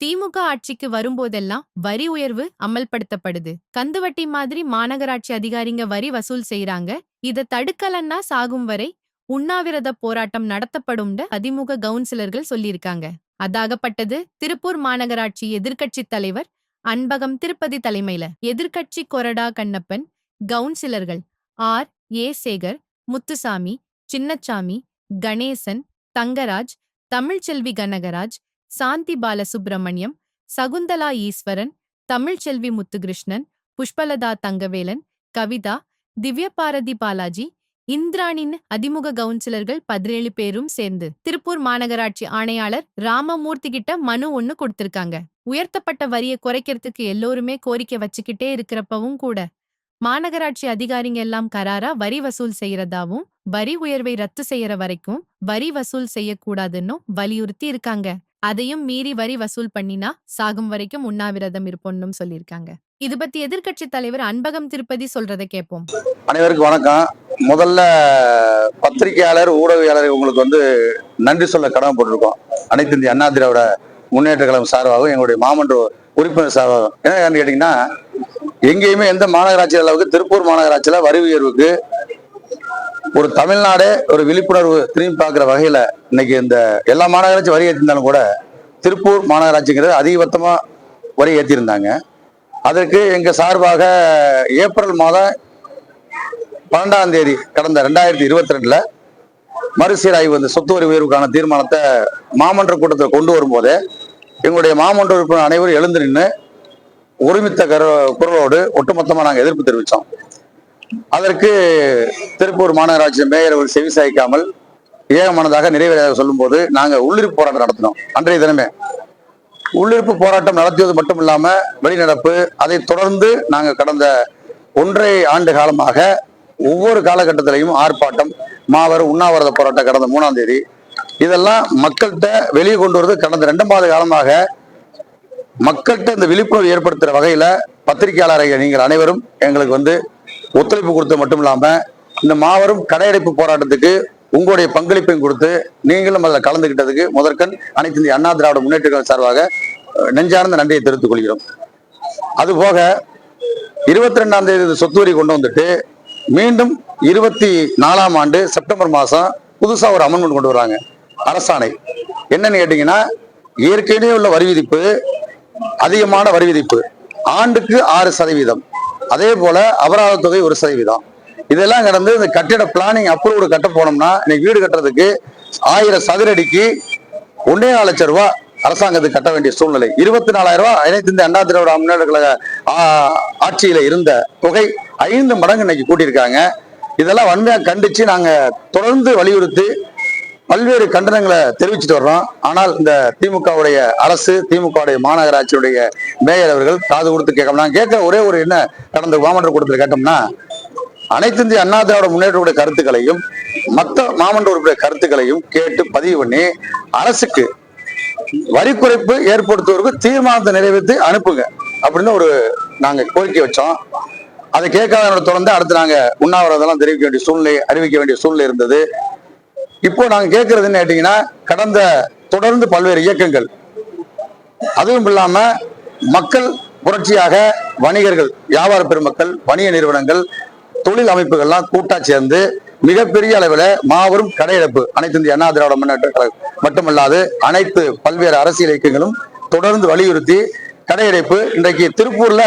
திமுக ஆட்சிக்கு வரும்போதெல்லாம் வரி உயர்வு அமல்படுத்தப்படுது. கந்துவட்டி மாதிரி மாநகராட்சி அதிகாரிங்க வரி வசூல் செய்றாங்க. இத தடுக்கலன்னா சாகும் வரை உண்ணாவிரத போராட்டம் நடத்தப்படும்னு அதிமுக கவுன்சிலர்கள் சொல்லியிருக்காங்க. அதாகப்பட்டது திருப்பூர் மாநகராட்சி எதிர்க்கட்சி தலைவர் அன்பகம் திருப்பதி தலைமையில எதிர்க்கட்சி கொறடா கண்ணப்பன், கவுன்சிலர்கள் ஆர். ஏ. சேகர், முத்துசாமி, சின்னச்சாமி, கணேசன், தங்கராஜ், தமிழ்ச்செல்வி கனகராஜ், சாந்தி பாலசுப்ரமணியம், சகுந்தலா ஈஸ்வரன், தமிழ்ச்செல்வி முத்துகிருஷ்ணன், புஷ்பலதா தங்கவேலன், கவிதா, திவ்யபாரதி பாலாஜி, இந்திராணின் அதிமுக கவுன்சிலர்கள் 17 பேரும் சேர்ந்து திருப்பூர் மாநகராட்சி ஆணையாளர் ராமமூர்த்தி கிட்ட மனு ஒண்ணு கொடுத்திருக்காங்க. உயர்த்தப்பட்ட வரியை குறைக்கிறதுக்கு எல்லோருமே கோரிக்கை வச்சுக்கிட்டே இருக்கிறப்பவும் கூட மாநகராட்சி அதிகாரிங்க எல்லாம் கராரா வரி வசூல் செய்யறதாவும் வரி உயர்வை ரத்து செய்யற வரைக்கும் வரி வசூல் செய்யக்கூடாதுன்னு வலியுறுத்தி இருக்காங்க. அதையும் மீறி வரி வசூல் பண்ணினா சாகும் வரைக்கும் உண்ணாவிரதம் இருப்போம்னு சொல்லியிருக்காங்க. இது பத்தி எதிர்க்கட்சி தலைவர் அன்பகம் திருப்பதி சொல்றதை கேட்போம். அனைவருக்கும் வணக்கம். முதல்ல பத்திரிகையாளர் ஊடகவியாளர் உங்களுக்கு நன்றி சொல்ல கடமைப்பட்டிருக்கோம். அனைத்து இந்திய அண்ணா திராவிட முன்னேற்ற கழகம் சார்பாகவும் எங்களுடைய மாமன்ற உறுப்பினர் சார்பாகவும். என்ன கேட்டீங்கன்னா, எங்கேயுமே எந்த மாநகராட்சி அளவுக்கு திருப்பூர் மாநகராட்சியில வரி உயர்வுக்கு ஒரு தமிழ்நாடே ஒரு விழிப்புணர்வு திரும்பி பார்க்கிற வகையில இன்னைக்கு இந்த எல்லா மாநகராட்சி வரி ஏற்றிருந்தாலும் கூட திருப்பூர் மாநகராட்சிங்கிறது அதிகபட்சமா வரி ஏற்றிருந்தாங்க. அதற்கு எங்க சார்பாக ஏப்ரல் மாதம் 12ஆம் தேதி கடந்த 2022 மறுசீராய்வு சொத்து வரி உயர்வுக்கான தீர்மானத்தை மாமன்ற கூட்டத்தில் கொண்டு வரும்போதே எங்களுடைய மாமன்ற உறுப்பினர் அனைவரும் எழுந்து நின்று ஒருமித்த குரலோடு ஒட்டுமொத்தமாக நாங்கள் எதிர்ப்பு தெரிவித்தோம். அதற்கு திருப்பூர் மாநகராட்சி மேயர் ஒரு செவி சாய்க்காமல் ஏகமானதாக நிறைவேறாக சொல்லும் போது நாங்கள் உள்ளிருப்பு போராட்டம் நடத்தினோம். அன்றைய தினமே உள்ளிருப்பு போராட்டம் நடத்தியது மட்டும் இல்லாம வெளிநடப்பு, அதை தொடர்ந்து நாங்கள் கடந்த 1.5 ஆண்டு காலமாக ஒவ்வொரு காலகட்டத்திலையும் ஆர்ப்பாட்டம், மாபெரும் உண்ணாவிரத போராட்டம் கடந்த 3ஆம் தேதி இதெல்லாம் மக்கள்கிட்ட வெளியே கொண்டு வருவது கடந்த 2 மாத காலமாக மக்கள்கிட்ட இந்த விழிப்புணர்வு ஏற்படுத்துற வகையில பத்திரிகையாளர்கள் நீங்கள் அனைவரும் எங்களுக்கு ஒத்துழைப்பு கொடுத்தது மட்டும் இல்லாம இந்த மாபெரும் கடையடைப்பு போராட்டத்துக்கு உங்களுடைய பங்களிப்பையும் கொடுத்து நீங்களும் அதில் கலந்துகிட்டதுக்கு முதற்கண் அனைத்து இந்திய அண்ணா திராவிட முன்னேற்ற கழக சார்பாக நெஞ்சார்ந்த நன்றியை தெரிவித்துக் கொள்கிறோம். அதுபோக 22ஆம் தேதி சொத்து வரி கொண்டு வந்துட்டு மீண்டும் 24ஆம் ஆண்டு செப்டம்பர் மாதம் புதுசா ஒரு அமெண்ட்மெண்ட் கொண்டு வராங்க. அரசாணை என்னன்னு கேட்டீங்கன்னா, ஏற்கனவே உள்ள வரி விதிப்பு அதிகமான வரி விதிப்பு ஆண்டுக்கு 6%, அதே போல அபராத தொகை 1%. இதெல்லாம் கடந்து இந்த கட்டிட பிளானிங் அப்ரூவ்டு கட்ட போனோம்னா இன்னைக்கு வீடு கட்டுறதுக்கு 1000 சதுர அடிக்கு 1.4 லட்சம் ரூபாய் அரசாங்கத்துக்கு கட்ட வேண்டிய சூழ்நிலை. 24,000 ரூபாய் அனைத்து இந்த அண்ணா திராவிட முன்னேற்ற கழக ஆட்சியில இருந்த தொகை 5 மடங்கு இன்னைக்கு கூட்டியிருக்காங்க. இதெல்லாம் வன்மையா கண்டிச்சு நாங்க தொடர்ந்து வலியுறுத்தி பல்வேறு கண்டனங்களை தெரிவிச்சுட்டு வர்றோம். ஆனால் இந்த திமுகவுடைய அரசு, திமுகவுடைய மாநகராட்சியுடைய மேயர் அவர்கள் காது கொடுத்து கேட்கணும். நான் கேட்க ஒரே ஒரு என்ன கடந்த மாமன்ற கூட்டத்தில் கேட்டோம்னா, அனைத்து இந்திய அண்ணா திராவிட முன்னேற்ற கருத்துக்களையும் மற்ற மாமன்ற உறுப்பினர் கருத்துக்களையும் கேட்டு பதிவு பண்ணி அரசுக்கு வரி குறைப்பு ஏற்படுத்துவதற்கு தீர்மானத்தை நிறைவேற்றி அனுப்புங்க அப்படின்னு நாங்க கோரிக்கை வச்சோம். அதை கேட்காத தொடர்ந்து அடுத்து நாங்க உண்ணாவிரதெல்லாம் தெரிவிக்க வேண்டிய சூழ்நிலை, அறிவிக்க வேண்டிய சூழ்நிலை இருந்தது. இப்போ நாங்க கேட்கறது என்ன கேட்டீங்கன்னா, கடந்த தொடர்ந்து பல்வேறு இயக்கங்கள், அதுவும் இல்லாம மக்கள் புரட்சியாக வணிகர்கள், வியாபார பெருமக்கள், வணிக நிறுவனங்கள், தொழில் அமைப்புகள்லாம் கூட்டா சேர்ந்து மிகப்பெரிய அளவில் மாபெரும் கடையெடுப்பு அனைத்து இந்திய அண்ணா திராவிட முன்னேற்ற கழகம் மட்டுமல்லாது அனைத்து பல்வேறு அரசியல் இயக்கங்களும் தொடர்ந்து வலியுறுத்தி கடையெடுப்பு. இன்றைக்கு திருப்பூர்ல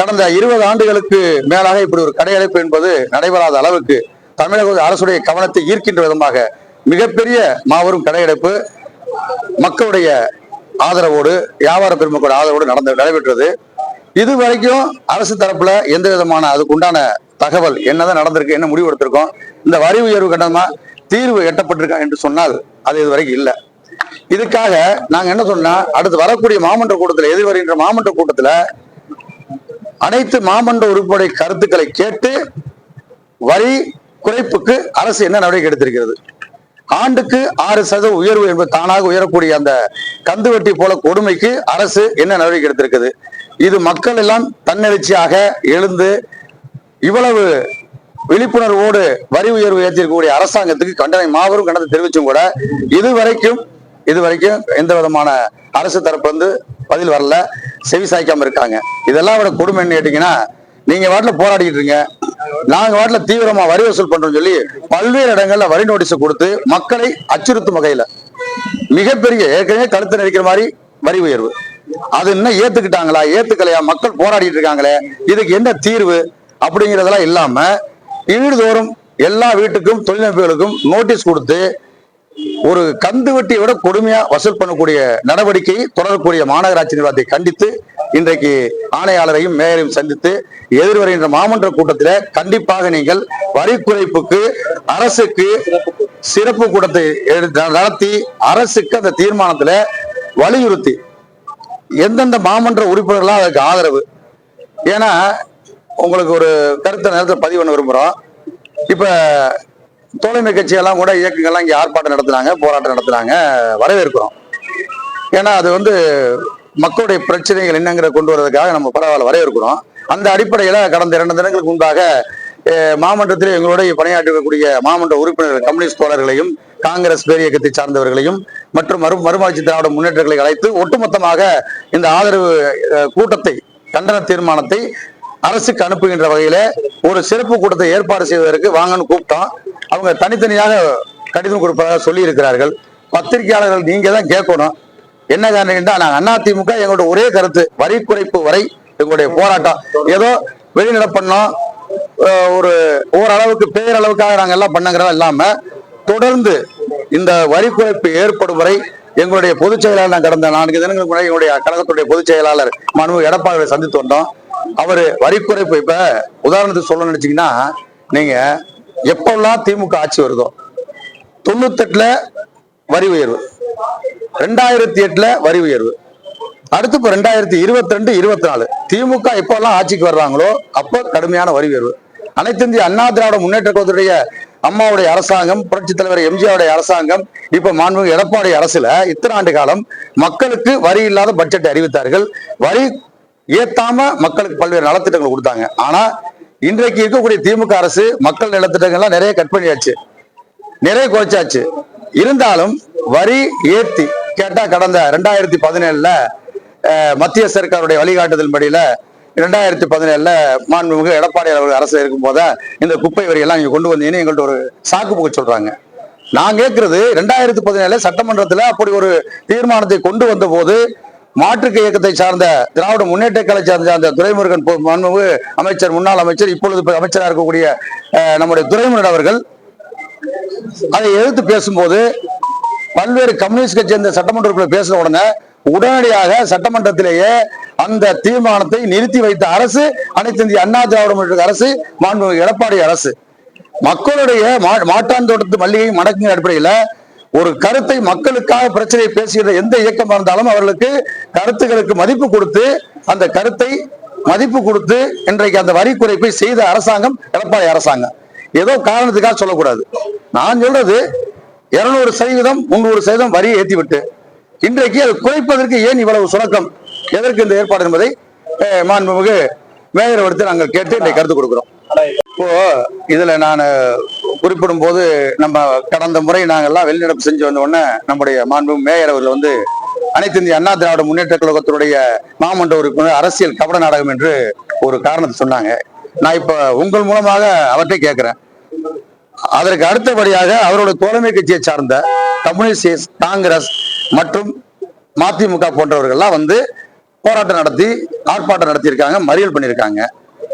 கடந்த 20 ஆண்டுகளுக்கு மேலாக இப்படி ஒரு கடையெடுப்பு என்பது நடைபெறாத அளவுக்கு தமிழக அரசுடைய கவனத்தை ஈர்க்கின்ற விதமாக மிகப்பெரிய மாபெரும் கடையெடுப்பு மக்களுடைய ஆதரவோடு, வியாபார பெருமக்களோட ஆதரவோடு நடைபெற்றது. இதுவரைக்கும் அரசு தரப்புல எந்த விதமான அதுக்கு உண்டான தகவல் என்னதான் நடந்திருக்கு, என்ன முடிவு எடுத்திருக்கோம், இந்த வரி உயர்வு கட்டணமா தீர்வு எட்டப்பட்டிருக்கா என்று சொன்னால் அது இதுவரைக்கும் இல்லை. இதுக்காக நாங்க என்ன சொன்னா, அடுத்து வரக்கூடிய மாமன்ற கூட்டத்தில், எதிர்வருகின்ற மாமன்ற கூட்டத்துல அனைத்து மாமன்ற உறுப்பினருடைய கருத்துக்களை கேட்டு வரி குறைப்புக்கு அரசு என்ன நடவடிக்கை எடுத்திருக்கிறது, ஆண்டுக்கு 6% உயர்வு என்பது தானாக உயரக்கூடிய அந்த கந்து வட்டி போல கொடுமைக்கு அரசு என்ன நடவடிக்கை எடுத்திருக்குது, இது மக்கள் எல்லாம் தன்னெழுச்சியாக எழுந்து இவ்வளவு விழிப்புணர்வோடு வரி உயர்வு ஏற்றிருக்கக்கூடிய அரசாங்கத்துக்கு மாபெரும் கண்டனத்தை தெரிவிச்சும் கூட இதுவரைக்கும் எந்த விதமான அரசு தரப்பு பதில் வரல, செவி சாய்க்காம இருக்காங்க. இதெல்லாம் விட கொடுமை என்ன கேட்டீங்கன்னா, நீங்க வாட்டில போராடிட்டு இருக்கீங்க, நாங்க வாட்டில தீவிரமா வரி வசூல் பண்றோம்னு சொல்லி பல்வேறு இடங்கள்ல வரி நோட்டீஸ் கொடுத்து மக்களை அச்சுறுத்தும் வகையில மிகப்பெரிய ஏற்கனவே கழுத்து நெரிக்கிற மாதிரி வரி உயர்வு. அது இன்னும் ஏத்துக்கிட்டாங்களா ஏத்துக்கலையா, மக்கள் போராடிட்டு இருக்காங்களே, இதுக்கு என்ன தீர்வு அப்படிங்கறதெல்லாம் இல்லாம வீடுதோறும் எல்லா வீட்டுக்கும் தொழிலமைப்புகளுக்கும் நோட்டீஸ் கொடுத்து ஒரு கந்து வட்டியை விட கொடுமையா வசூல் பண்ணக்கூடிய நடவடிக்கை தொடரக்கூடிய மாநகராட்சி நிர்வாகத்தை கண்டித்து இன்றைக்கு ஆணையாளரையும் மேயரையும் சந்தித்து எதிர்வருகின்ற மாமன்ற கூட்டத்தில் கண்டிப்பாக நீங்கள் வரி குறைப்புக்கு அரசுக்கு சிறப்பு கூட்டத்தை நடத்தி அரசுக்கு அந்த தீர்மானத்துல வலியுறுத்தி எந்தெந்த மாமன்ற உறுப்பினர்களாம் அதுக்கு ஆதரவு. ஏன்னா உங்களுக்கு ஒரு கருத்தை நேரத்தில் பதிவு பண்ண விரும்புறோம். இப்ப தோழமை கட்சியெல்லாம் கூட இயக்கங்கள்லாம் இங்கே ஆர்ப்பாட்டம் நடத்துனாங்க, போராட்டம் நடத்துனாங்க, வரவேற்கிறோம். ஏன்னா அது மக்களுடைய பிரச்சனைகள் என்னங்கிற கொண்டு வரதுக்காக நம்ம பரவாயில்ல வரவேற்கிறோம். அந்த அடிப்படையில கடந்த 2 தினங்களுக்கு முன்பாக மாமன்றத்தில் எங்களுடைய பணியாற்றக்கூடிய மாமன்ற உறுப்பினர்கள் கம்யூனிஸ்ட் தோழர்களையும் காங்கிரஸ் பேரியக்கத்தை சார்ந்தவர்களையும் மற்றும் மறுமலர்ச்சி திராவிட முன்னேற்றங்களை அழைத்து ஒட்டுமொத்தமாக இந்த ஆதரவு கூட்டத்தை கண்டன தீர்மானத்தை அரசுக்கு அனுப்புகின்ற வகையில ஒரு சிறப்பு கூட்டத்தை ஏற்பாடு செய்வதற்கு வாங்கன்னு கூப்பிட்டோம். அவங்க தனித்தனியாக கடிதம் கொடுப்பதாக சொல்லி இருக்கிறார்கள். பத்திரிகையாளர்கள் நீங்க தான் கேட்கணும். என்ன காரணம், நாங்க அதிமுக எங்களோட ஒரே கருத்து வரி குறைப்பு வரை எங்களுடைய போராட்டம். ஏதோ வெளிநடை பண்ணோம், ஒரு ஓரளவுக்கு பேரளவுக்காக நாங்க எல்லாம் பண்ணுங்கிறதா இல்லாம தொடர்ந்து இந்த வரி குறைப்பு ஏற்படும் வரை எங்களுடைய பொதுச் செயலாளர் நான் கடந்த 4 தினங்களுக்கு முன்னாடி எங்களுடைய கழகத்துடைய பொதுச் செயலாளர் மனு எடப்பாடியை சந்தித்து வந்தோம். அவரு வரி குறைப்பு இப்ப உதாரணத்துக்கு சொல்ல நினைச்சீங்கன்னா, நீங்க எப்பெல்லாம் திமுக ஆட்சி வருதோ 98ல வரி உயர்வு, 2008ல வரி உயர்வு, அடுத்து இப்ப 2022, 24 திமுக எப்பெல்லாம் ஆட்சிக்கு வர்றாங்களோ அப்ப கடுமையான வரி உயர்வு. அனைத்து இந்திய அண்ணா திராவிட முன்னேற்ற கழகத்துடைய அம்மாவுடைய அரசாங்கம், புரட்சி தலைவர் எம்ஜிஆருடைய அரசாங்கம், இப்ப மாண்புமிகு எடப்பாடி அரசுல இத்தனை ஆண்டு காலம் மக்களுக்கு வரி இல்லாத பட்ஜெட்டை அறிவித்தார்கள். வரி ஏத்தாம மக்களுக்கு பல்வேறு நலத்திட்டங்கள் கொடுத்தாங்க. ஆனா இன்றைக்கு இருக்கக்கூடிய திமுக அரசு மக்கள் நலத்திட்டங்கள்லாம் நிறைய கட் பண்ணியாச்சு, நிறைய குறைச்சாச்சு. இருந்தாலும் வரி ஏத்தி கேட்டா கடந்த 2017ல மத்திய சர்க்காருடைய வழிகாட்டுதல் படியில 2017ல மாண்புமிகு எடப்பாடி அவர்கள் அரசு இருக்கும் போத இந்த குப்பை வரி எல்லாம் நீங்க கொண்டு வந்தீங்கன்னு எங்கள்கிட்ட ஒரு சாக்கு போக்க சொல்றாங்க. நான் கேட்கறது 2017 சட்டமன்றத்துல அப்படி ஒரு தீர்மானத்தை கொண்டு வந்த போது மாற்றுக்கு இயக்கத்தை சார்ந்த திராவிட முன்னேற்ற கழகத்தை சார்ந்த துரைமுருகன் மாண்புமிகு அமைச்சர், முன்னாள் அமைச்சர், இப்பொழுது அமைச்சராக இருக்கக்கூடிய நம்முடைய துரைமுருகன் அவர்கள் அதை எதிர்த்து பேசும்போது பல்வேறு கம்யூனிஸ்ட் கட்சி சேர்ந்த சட்டமன்ற உறுப்பினர் பேசின உடனே உடனடியாக சட்டமன்றத்திலேயே அந்த தீர்மானத்தை நிறுத்தி வைத்த அரசு அனைத்து இந்திய அண்ணா திராவிட முன்னேற்ற அரசு, மாண்புமிகு எடப்பாடி அரசு. மக்களுடைய மாட்டாந்தோட்டத்து மல்லிகை மடக்குங்கிற அடிப்படையில ஒரு கருத்தை மக்களுக்காக பிரச்சனையை பேசுகிற எந்த இயக்கமா இருந்தாலும் அவர்களுக்கு கருத்துக்களுக்கு மதிப்பு கொடுத்து அந்த கருத்தை மதிப்பு கொடுத்து இன்றைக்கு அந்த வரி குறைப்பை செய்த அரசாங்கம் எடப்பாடி அரசாங்கம். ஏதோ காரணத்துக்காக சொல்லக்கூடாது. நான் சொல்றது 200%, 300% வரியை ஏற்றி விட்டு இன்றைக்கு அதை குறைப்பதற்கு ஏன் இவ்வளவு சுணக்கம், எதற்கு இந்த ஏற்பாடு என்பதை மாண்புமிகு மேயரை எடுத்து நாங்கள் கேட்டு இன்றைக்கு கருத்து கொடுக்கிறோம். இப்போ இதுல நான் குறிப்பிடும் போது நம்ம கடந்த முறை நாங்கள்லாம் வெளிநடப்பு செஞ்சு வந்த உடனே நம்முடைய மாண்புமிகு மேயர் அவர்கள் அனைத்து இந்திய அண்ணா திராவிட முன்னேற்ற கழகத்தினுடைய மாமன்ற உறுப்பினர் அரசியல் கபட நாடகம் என்று ஒரு காரணத்தை சொன்னாங்க. நான் இப்ப உங்கள் மூலமாக அவற்றை கேட்கிறேன். அதற்கு அடுத்தபடியாக அவருடைய தோழமை கட்சியை சார்ந்த கம்யூனிஸ்ட், காங்கிரஸ் மற்றும் மதிமுக போன்றவர்கள்லாம் போராட்டம் நடத்தி ஆர்ப்பாட்டம் நடத்தியிருக்காங்க, மறியல் பண்ணியிருக்காங்க.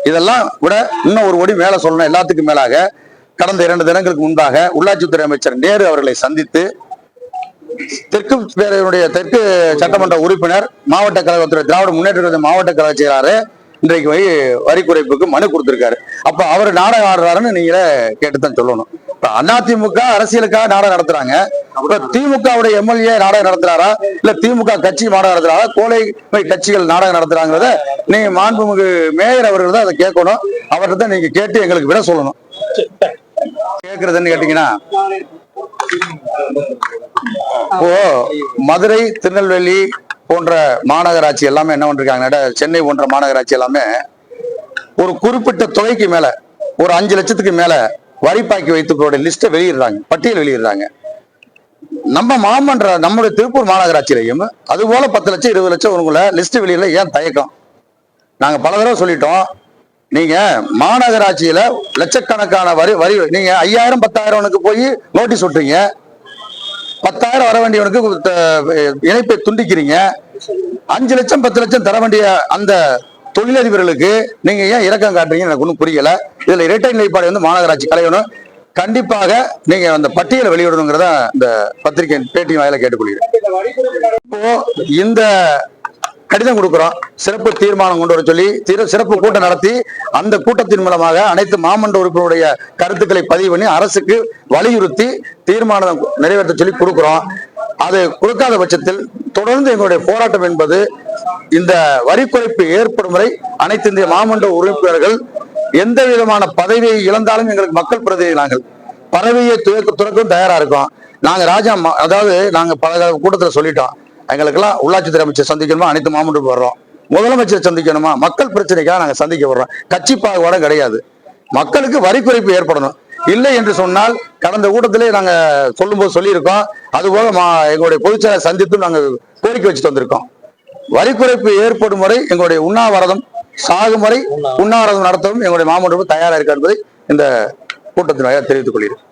இதெல்லாம் விட இன்னும் ஒரு ஒடி மேல சொல்லணும். எல்லாத்துக்கும் மேலாக கடந்த 2 தினங்களுக்கு முன்பாக உள்ளாட்சித்துறை அமைச்சர் நேரு அவர்களை சந்தித்து தெற்கு சட்டமன்ற உறுப்பினர், மாவட்ட கழகத்துறை திராவிட முன்னேற்ற கழக மாவட்ட கழக செயலாளர் இன்றைக்கு வரி குறைப்புக்கு மனு கொடுத்திருக்காரு. அப்ப அவர் நாடகம் ஆடுறாருன்னு நீங்களே கேட்டுதான் சொல்லணும். இப்ப அதிமுக அரசியலுக்காக நாடகம் நடத்துறாங்க. திமுகவுடைய எம்எல்ஏ நாடகம் நடத்துறாரா, இல்ல திமுக கட்சி நாடகம் நடத்துறாரா, கோலை கட்சிகள் நாடகம் நடத்துறாங்கிறத நீங்க மாண்புமிகு மேயர் அவர்கள் தான் அதை கேட்கணும். அவர்கிட்ட தான் நீங்க கேட்டு எங்களுக்கு விட சொல்லணும். கேட்கறதுன்னு கேட்டீங்கன்னா, இப்போ மதுரை, திருநெல்வேலி போன்ற மாநகராட்சி எல்லாமே என்ன பண்றாங்க, சென்னை போன்ற மாநகராட்சி எல்லாமே ஒரு குறிப்பிட்ட தொகைக்கு மேல ஒரு 5 லட்சத்துக்கு மேல வரி பாக்கி வைத்துக்கோட லிஸ்ட்டை வெளியிடுறாங்க, பட்டியல் வெளியிடுறாங்க. நம்ம நம்முடைய திருப்பூர் மாநகராட்சியிலையும் அதுபோல 10 லட்சம் 20 லட்சம் உங்களை லிஸ்ட் வெளியில ஏன் தயக்கம்? நாங்க பல தடவை சொல்லிட்டோம். நீங்க மாநகராட்சியில லட்சக்கணக்கான வரி நீங்க 5000 10,000 போய் நோட்டீஸ் விட்டுறீங்க. 10,000 வர வேண்டியவனுக்கு இணைப்பை துண்டிக்கிறீங்க. 5 லட்சம் 10 லட்சம் தர வேண்டிய அந்த தொழிலதிபர்களுக்கு நீங்க ஏன் இரக்கம் காட்டுறீங்க? எனக்கு ஒன்றும் புரியல. இதுல இரட்டை நிலைப்பாடு வந்து மாநகராட்சி கலையணும். கண்டிப்பாக நீங்க அந்த பட்டியலை வெளியிடணுங்கிறத இந்த பத்திரிகை பேட்டி வாயில கேட்டுக்கொள்கிறேன். இப்போ இந்த கடிதம் கொடுக்கிறோம், சிறப்பு தீர்மானம் கொண்டு வர சொல்லி சிறப்பு கூட்டம் நடத்தி அந்த கூட்டத்தின் மூலமாக அனைத்து மாமன்ற உறுப்பினருடைய கருத்துக்களை பதிவு பண்ணி அரசுக்கு வலியுறுத்தி தீர்மானம் நிறைவேற்ற சொல்லி கொடுக்கிறோம். அது கொடுக்காத பட்சத்தில் தொடர்ந்து எங்களுடைய போராட்டம் என்பது இந்த வரி குறைப்பு ஏற்படும் வரை அனைத்து இந்திய மாமன்ற உறுப்பினர்கள் எந்த விதமான பதவியை இழந்தாலும் எங்களுக்கு மக்கள் பிரதிநிதி நாங்கள் பதவியை துறக்கும் தயாரா இருக்கோம். நாங்க அதாவது நாங்க பல கூட்டத்தில் சொல்லிட்டோம், எங்களுக்கெல்லாம் உள்ளாட்சித்துறை அமைச்சர் சந்திக்கணுமா, அனைத்து மாமன்றம் வர்றோம். முதலமைச்சர் சந்திக்கணுமா, மக்கள் பிரச்சனைக்காக நாங்க சந்திக்க வர்றோம். கட்சி பாகுபாடு கிடையாது. மக்களுக்கு வரி குறைப்பு ஏற்படணும். இல்லை என்று சொன்னால் கடந்த கூட்டத்திலே நாங்க சொல்லும்போது சொல்லியிருக்கோம். அதுபோக எங்களுடைய பொதுச்செயலாளர் சந்தித்தும் நாங்க கோரிக்கை வச்சுட்டு வந்திருக்கோம். வரி குறைப்பு ஏற்படும் வரை எங்களுடைய உண்ணாவிரதம் சாகும் வரை உண்ணாவிரதம் நடத்தவும் எங்களுடைய மாமன்றம் தயாரா இருக்க என்பதை இந்த கூட்டத்தின் தெரிவித்துக் கொள்கிறேன்.